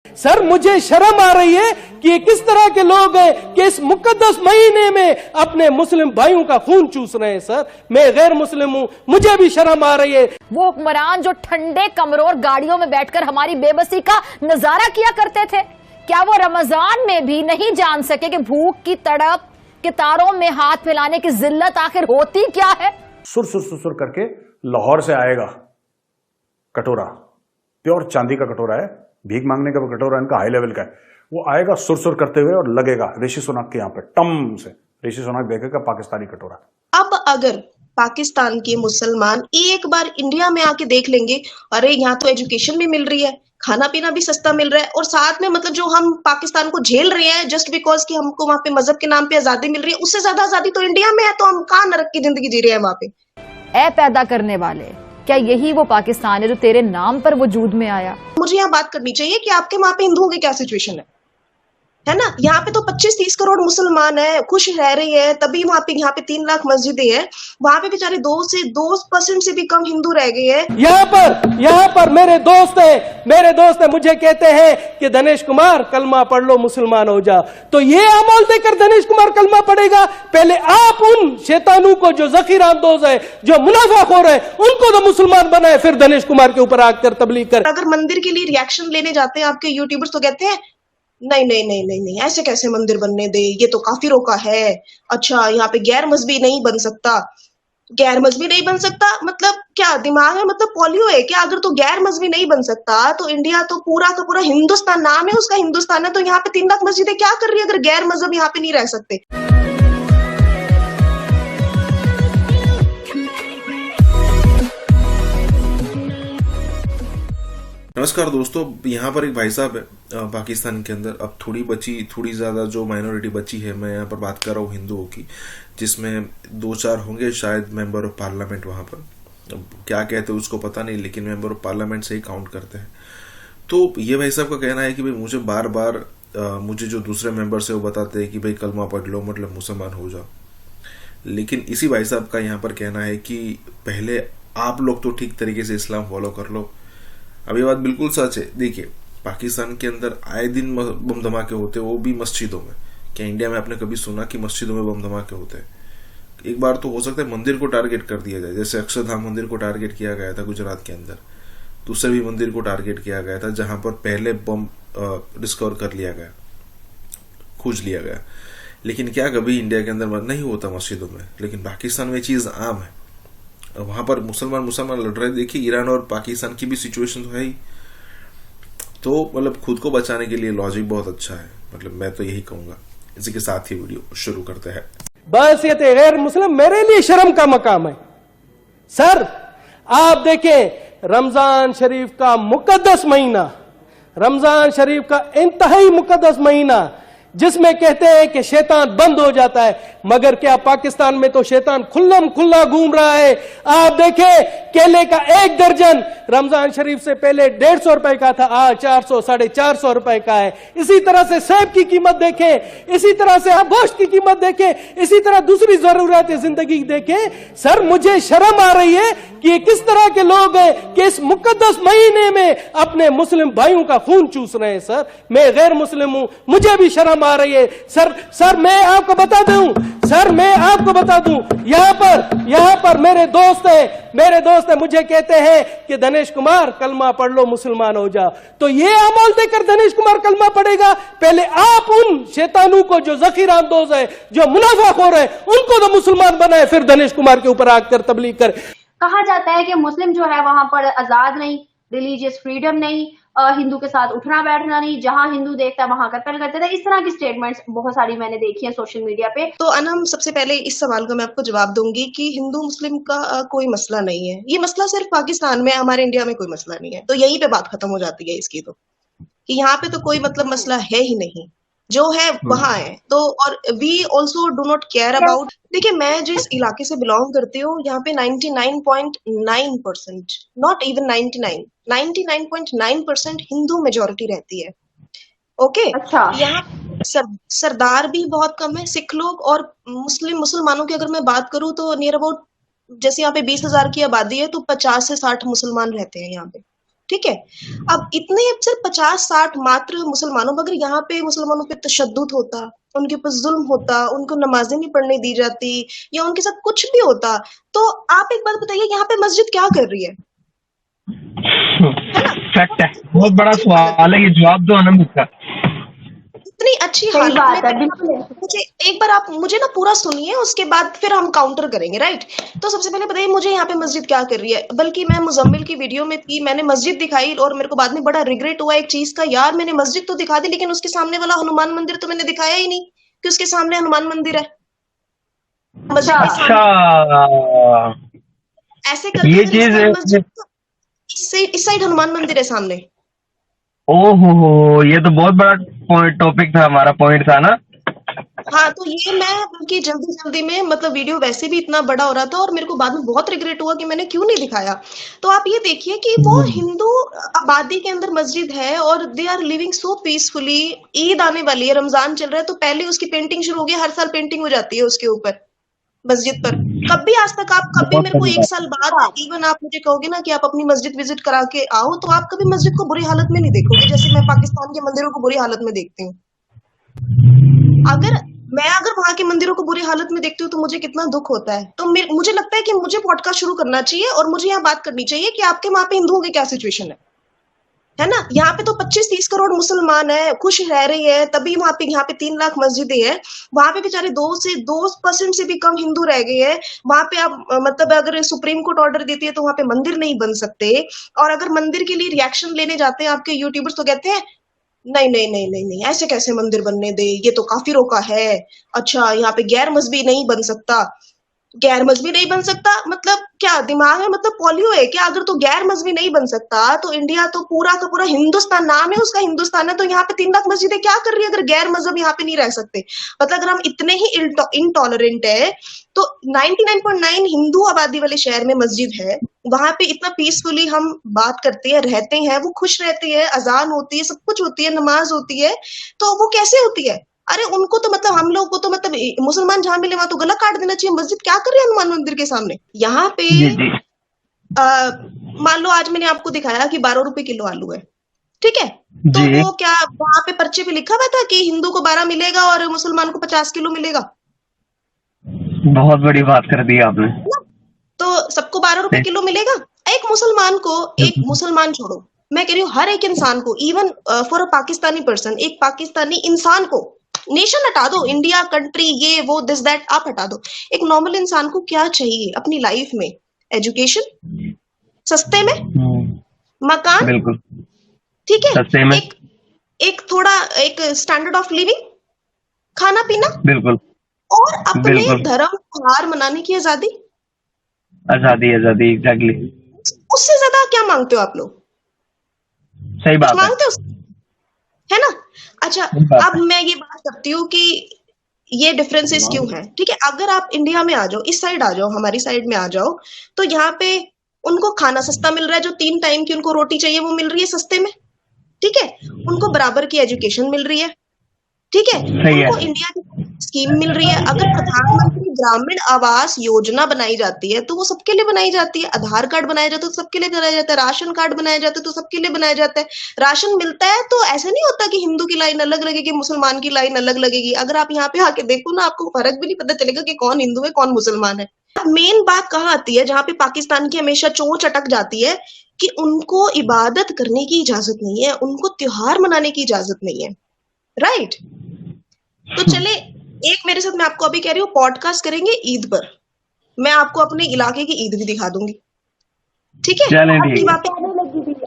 Sir मुझे शर्म आ रही है कि ये किस तरह के लोग हैं कि इस मुकद्दस महीने में अपने मुस्लिम भाइयों का खून चूस रहे हैं। सर मैं गैर मुस्लिम हूं, मुझे भी शर्म आ रही है। वो हुक्मरान जो ठंडे कमरों और गाड़ियों में बैठकर हमारी बेबसी का नजारा किया करते थे, क्या वो रमजान में भी नहीं जान सके कि भूख की तड़प के तारों में हाथ मिलाने की जिल्लत आखिर होती क्या है? सुर सुर सुर सुर करके लाहौर से आएगा कटोरा, प्योर चांदी का कटोरा है, भीख मांगने का कटोरा इनका हाई लेवल का है। वो आएगा सुर सुर करते हुए और लगेगा ऋषि सुनक के यहाँ पे टम से, ऋषि सुनक देखेगा पाकिस्तानी कटोरा। अब अगर पाकिस्तान के मुसलमान एक बार इंडिया में आके देख लेंगे, अरे यहाँ तो एजुकेशन भी मिल रही है, खाना पीना भी सस्ता मिल रहा है, और साथ में मतलब जो हम पाकिस्तान को झेल रहे हैं जस्ट बिकॉज कि हमको वहां पे मजहब के नाम पे आजादी मिल रही है, उससे ज्यादा आजादी तो इंडिया में है, तो हम कहाँ नरक की जिंदगी जी रहे हैं वहां पे। ऐ पैदा करने वाले, क्या यही वो पाकिस्तान है जो तेरे नाम पर वजूद में आया? मुझे यहाँ बात करनी चाहिए कि आपके वहां पे हिंदुओं की क्या सिचुएशन है ना? यहाँ पे तो 25-30 करोड़ मुसलमान है, खुश रह रहे हैं, तभी वहां पे यहाँ पे 3 लाख मस्जिदें हैं, वहां पे बेचारे 2% से भी कम हिंदू रह गए हैं। यहाँ पर मेरे दोस्त है मुझे कहते हैं कि दिनेश कुमार कलमा पढ़ लो मुसलमान हो जा। तो ये अमल देकर दिनेश कुमार कलमा पढ़ेगा? पहले आप उन शैतानों को जो जखीरा अंदोज है, जो मुनाफाखोर है, उनको तो मुसलमान बनाए, फिर दिनेश कुमार के ऊपर आकर तबलीग कर। अगर मंदिर के लिए रिएक्शन लेने जाते हैं आपके यूट्यूबर्स तो कहते हैं नहीं नहीं नहीं नहीं नहीं, ऐसे कैसे मंदिर बनने दे, ये तो काफिरों का है। अच्छा यहाँ पे गैर मजहबी नहीं बन सकता, गैर मजहबी नहीं बन सकता मतलब क्या दिमाग है, मतलब पोलियो है क्या? अगर तो गैर मजहबी नहीं बन सकता तो इंडिया तो पूरा का पूरा हिंदुस्तान, नाम है उसका हिंदुस्तान है, तो यहाँ पे 3 लाख मस्जिदें क्या कर रही है अगर गैर मजहब यहाँ पे नहीं रह सकते? नमस्कार दोस्तों, यहाँ पर एक भाई साहब है पाकिस्तान के अंदर, अब थोड़ी ज़्यादा जो माइनॉरिटी बची है, मैं यहाँ पर बात कर रहा हूँ हिंदुओं की, जिसमें 2-4 होंगे शायद मेंबर ऑफ पार्लियामेंट वहाँ पर, अब क्या कहते हैं उसको पता नहीं, लेकिन मेंबर ऑफ पार्लियामेंट से ही काउंट करते हैं। तो ये भाई साहब का कहना है कि भाई मुझे बार बार मुझे जो दूसरे मेंबर्स है वो बताते हैं कि भाई कलमा पढ़ लो मतलब मुसलमान हो जाओ, लेकिन इसी भाई साहब का यहाँ पर कहना है कि पहले आप लोग तो ठीक तरीके से इस्लाम फॉलो कर लो। अब ये बात बिल्कुल सच है। देखिए पाकिस्तान के अंदर आए दिन बम धमाके होते हैं, वो भी मस्जिदों में। क्या इंडिया में आपने कभी सुना कि मस्जिदों में बम धमाके होते हैं? एक बार तो हो सकता है मंदिर को टारगेट कर दिया जाए, जैसे अक्षरधाम मंदिर को टारगेट किया गया था गुजरात के अंदर, दूसरे भी मंदिर को टारगेट किया गया था जहां पर पहले बम डिस्कवर कर लिया गया, खोज लिया गया। लेकिन क्या कभी इंडिया के अंदर नहीं होता मस्जिदों में? लेकिन पाकिस्तान में चीज आम है, वहां पर मुसलमान लड़ रहे। देखिए ईरान और पाकिस्तान की भी सिचुएशन तो है ही, तो मतलब खुद को बचाने के लिए लॉजिक बहुत अच्छा है, मतलब मैं तो यही कहूंगा। इसी के साथ ही वीडियो शुरू करते हैं। बस ये गैर मुस्लिम मेरे लिए शर्म का मकाम है। सर आप देखें रमजान शरीफ का मुकद्दस महीना, रमजान शरीफ का इंतहाई मुकद्दस महीना, जिसमें कहते हैं कि शैतान बंद हो जाता है, मगर क्या पाकिस्तान में तो शैतान खुल्लम खुल्ला घूम रहा है। आप देखें केले का 1 दर्जन रमजान शरीफ से पहले 150 रुपए का था, आज 400 450 रुपए का है। इसी तरह से सेब की कीमत देखें, इसी तरह से आप गोश्त की कीमत देखें, इसी तरह दूसरी जरूरत जिंदगी देखें। सर मुझे शर्म आ रही है कि ये किस तरह के लोग हैं कि इस मुकद्दस महीने में अपने मुस्लिम भाइयों का खून चूस रहे हैं। सर मैं गैर मुस्लिम हूं, मुझे भी शर्म आ रही है। सर मैं आपको बता दूं, यहाँ पर मेरे दोस्त है मुझे कहते हैं कि दिनेश कुमार कलमा पढ़ लो मुसलमान हो जा। तो ये अमल देकर दिनेश कुमार कलमा पढ़ेगा? पहले आप उन शैतानों को जो जखीरा अंदोज है, जो मुनाफाखोर है, उनको तो मुसलमान बनाए, फिर दिनेश कुमार के ऊपर आकर तबलीग कर। कहा जाता है कि मुस्लिम जो है वहां पर आजाद नहीं, रिलीजियस फ्रीडम नहीं, हिंदू के साथ उठना बैठना नहीं, जहां हिंदू देखता है वहां कत्ल करते थे। इस तरह की स्टेटमेंट्स बहुत सारी मैंने देखी है सोशल मीडिया पे। तो अनम सबसे पहले इस सवाल का मैं आपको जवाब दूंगी कि हिंदू मुस्लिम का कोई मसला नहीं है, ये मसला सिर्फ पाकिस्तान में, हमारे इंडिया में कोई मसला नहीं है। तो यहीं पे बात खत्म हो जाती है इसकी, तो कि यहाँ पे तो कोई मतलब मसला है ही नहीं, जो है वहां है। तो और we also do not care about. देखिए मैं जिस इलाके से बिलोंग करती हूँ, यहाँ पे 99.9%, नॉट इवन 99.9% हिंदू मेजोरिटी रहती है। ओके अच्छा। यहाँ सरदार भी बहुत कम है, सिख लोग और मुसलमानों की अगर मैं बात करूँ तो नियर अबाउट, जैसे यहाँ पे 20,000 की आबादी है तो 50 से 60 मुसलमान रहते हैं यहाँ पे। ठीक है। अब इतने सिर्फ 50-60 मात्र मुसलमानों, अगर यहाँ पे मुसलमानों पे तशद्दुद होता, उनके ऊपर जुल्म होता, उनको नमाजें नहीं पढ़ने दी जाती या उनके साथ कुछ भी होता, तो आप एक बात बताइए, यहाँ पे मस्जिद क्या कर रही है ना? फैक्ट है, बहुत बड़ा सवाल है, ये जवाब दो अनम इसका। इतनी अच्छी सही हालत बात है, में बिल्कुल। मुझे एक बार आप मुझे ना पूरा सुनिए, उसके बाद फिर हम काउंटर करेंगे, राइट? तो सबसे पहले बताइए मुझे यहाँ पे मस्जिद क्या कर रही है। बल्कि मैं मुजम्मिल की वीडियो में थी, मैंने मस्जिद दिखाई और मेरे को बाद में बड़ा रिग्रेट हुआ एक चीज का, यार मैंने मस्जिद तो दिखा दी लेकिन उसके सामने वाला हनुमान मंदिर तो मैंने दिखाया ही नहीं कि उसके सामने हनुमान मंदिर है। मस्जिद के अच्छा, सामने ऐसे करके ये अगर चीज मस्जिद इस साइड हनुमान मंदिर है सामने। ओहो, ये तो बहुत बड़ा टॉपिक था, हमारा पॉइंट था ना। हाँ, तो ये मैं बल्कि जल्दी जल्दी में, मतलब वीडियो वैसे भी इतना बड़ा हो रहा था और मेरे को बाद में बहुत रिग्रेट हुआ कि मैंने क्यों नहीं दिखाया। तो आप ये देखिए कि वो हिंदू आबादी के अंदर मस्जिद है और they are living so peacefully. Eid आने वाली है, रमजान चल रहा है, तो पहले उसकी पेंटिंग शुरू हो गई, हर साल पेंटिंग हो जाती है उसके ऊपर मस्जिद पर। कभी आज तक आप कभी बहुत मेरे को बड़ी 1 साल बाद इवन आप मुझे कहोगे ना कि आप अपनी मस्जिद विजिट करा के आओ, तो आप कभी मस्जिद को बुरी हालत में नहीं देखोगे जैसे मैं पाकिस्तान के मंदिरों को बुरी हालत में देखती हूँ। अगर वहां के मंदिरों को बुरी हालत में देखती हूँ तो मुझे कितना दुख होता है। तो मुझे लगता है कि मुझे पॉडकास्ट शुरू करना चाहिए और मुझे यहाँ बात करनी चाहिए कि आपके वहां पे हिंदुओं की क्या सिचुएशन है ना? यहाँ पे तो 25-30 करोड़ मुसलमान है, खुश रह रही है, तभी वहां पे यहाँ पे 3 लाख मस्जिदें हैं। वहां पे बेचारे 2% से भी कम हिंदू रह गए हैं। वहां पे आप मतलब अगर सुप्रीम कोर्ट ऑर्डर देती है तो वहां पे मंदिर नहीं बन सकते, और अगर मंदिर के लिए रिएक्शन लेने जाते हैं आपके यूट्यूबर्स तो कहते हैं नहीं नहीं नहीं नहीं नहीं, ऐसे कैसे मंदिर बनने दे, ये तो काफिरों का है। अच्छा, यहाँ पे गैर मजहबी नहीं बन सकता। गैर मजहबी नहीं बन सकता मतलब क्या दिमाग में मतलब पोलियो है क्या? अगर तो गैर मजहबी नहीं बन सकता तो इंडिया तो पूरा का पूरा हिंदुस्तान, नाम है उसका हिंदुस्तान है, तो यहाँ पे 3 लाख मस्जिदें क्या कर रही है अगर गैर मजहब यहाँ पे नहीं रह सकते? मतलब अगर हम इतने ही इनटॉलरेंट है तो 99.9 हिंदू आबादी वाले शहर में मस्जिद है, वहां पे इतना पीसफुली हम बात करते हैं, रहते हैं, वो खुश रहते हैं, अजान होती है, सब कुछ होती है, नमाज होती है, तो वो कैसे होती है? अरे उनको तो मतलब हम लोग को तो मतलब मुसलमान जहां मिले वहां तो गला काट देना चाहिए। मस्जिद क्या कर रहे हैं हनुमान मंदिर के सामने? यहाँ पे जी जी मान लो आज मैंने आपको दिखाया कि 12 रुपए किलो आलू है, ठीक है? तो जी। वो क्या वहां पे पर्चे पे लिखा हुआ था कि हिंदू को 12 मिलेगा और मुसलमान को 50 किलो मिलेगा? बहुत बड़ी बात कर दी आपने। तो सबको 12 रुपए किलो मिलेगा? एक मुसलमान को, एक मुसलमान छोड़ो, मैं कह रही हूँ हर एक इंसान को, even for a Pakistani person, एक पाकिस्तानी इंसान को, नेशन हटा दो, इंडिया कंट्री ये वो दिस दैट आप हटा दो, एक नॉर्मल इंसान को क्या चाहिए अपनी लाइफ में? एजुकेशन, सस्ते में मकान, बिल्कुल ठीक है, सस्ते में, एक थोड़ा एक स्टैंडर्ड ऑफ लिविंग, खाना पीना, बिल्कुल और अपने बिल्कुल। धर्म त्योहार मनाने की आजादी। आजादी आजादी, एग्जैक्टली, उससे ज्यादा क्या मांगते हो आप लोग? सही कुछ बात है, मांगते हो, है ना? अच्छा, सही बात अब है। मैं ये बात करती हूँ कि ये डिफरेंसेस क्यों है, ठीक है? अगर आप इंडिया में आ जाओ, इस साइड आ जाओ, हमारी साइड में आ जाओ, तो यहाँ पे उनको खाना सस्ता मिल रहा है, जो 3 टाइम की उनको रोटी चाहिए वो मिल रही है सस्ते में, ठीक है? उनको बराबर की एजुकेशन मिल रही है, ठीक है? सही है। उनको इंडिया की स्कीम मिल रही है। अगर प्रधानमंत्री ग्रामीण आवास योजना बनाई जाती है तो वो सबके लिए बनाई जाती है, आधार कार्ड बनाया जाता है तो सबके लिए बनाया जाता है, राशन कार्ड बनाया जाता है तो सबके लिए बनाया जाता है। राशन मिलता है तो ऐसा नहीं होता कि हिंदू की लाइन अलग लगेगी, मुसलमान की लाइन अलग लगेगी। अगर आप यहाँ पे आके देखो ना, आपको फर्क भी नहीं पता चलेगा कि कौन हिंदू है कौन मुसलमान है। मेन बात कहाँ आती है, जहाँ पे पाकिस्तान की हमेशा चोंच अटक जाती है कि उनको इबादत करने की इजाजत नहीं है, उनको त्योहार मनाने की इजाजत नहीं है, राइट? तो चले, एक मेरे साथ, मैं आपको अभी कह रही हूँ पॉडकास्ट करेंगे ईद पर, मैं आपको अपने इलाके की ईद भी दिखा दूंगी, ठीक है? चलें, ठीक अभी है। वहाँ पे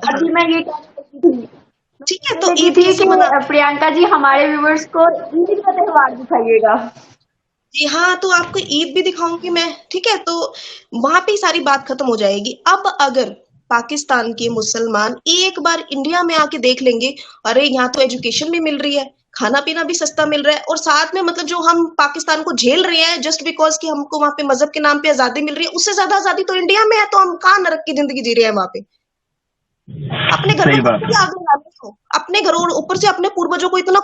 अभी मैं ये कहती थी, ठीक है, तो लगी ईद थी कैसे कि मना? प्रियंका जी हमारे व्यूवर्स को ईद का त्योहार दिखाइएगा। जी हाँ, तो आपको ईद भी दिखाऊंगी मैं, ठीक है? तो वहां पे ही सारी बात खत्म हो जाएगी। अब अगर पाकिस्तान के मुसलमान एक बार इंडिया में आके देख लेंगे, अरे यहाँ तो एजुकेशन भी मिल रही है, खाना पीना भी सस्ता मिल रहा है, और साथ में मतलब जो हम पाकिस्तान को झेल रहे हैं जस्ट बिकॉज कि हमको वहां पे मजहब के नाम पे आजादी मिल रही है, उससे ज्यादा आजादी तो इंडिया में है, तो हम कहाँ नरक की जिंदगी जी रहे हैं वहां पे? अपने घर सही में बात भी आग लगाने को, अपने घरों, ऊपर से अपने पूर्वजों को इतना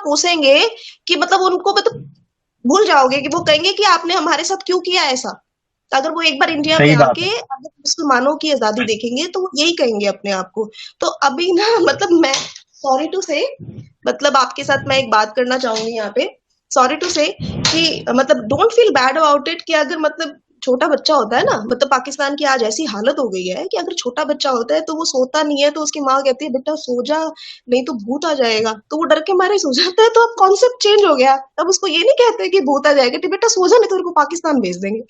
कोसेंगे कि मतलब उनको मतलब भूल जाओगे कि वो कहेंगे कि आपने हमारे साथ क्यों किया ऐसा। अगर वो एक बार इंडिया सही में बात आके अगर मुसलमानों की आजादी देखेंगे तो वो यही कहेंगे अपने आप को। तो अभी ना मतलब मैं सॉरी टू से मतलब आपके साथ मैं एक बात करना चाहूंगी यहाँ पे, सॉरी टू से कि मतलब don't feel bad about it कि अगर मतलब छोटा बच्चा होता है ना, मतलब पाकिस्तान की आज ऐसी हालत हो गई है कि अगर छोटा बच्चा होता है तो वो सोता नहीं है, तो उसकी माँ कहती है बेटा सो जा नहीं तो भूत आ जाएगा, तो वो डर के मारे सो जाता है। तो अब कॉन्सेप्ट चेंज हो गया, अब उसको ये नहीं कहते कि भूत आ जाएगा, तो बेटा सो जा नहीं तो तेरे को पाकिस्तान भेज देंगे।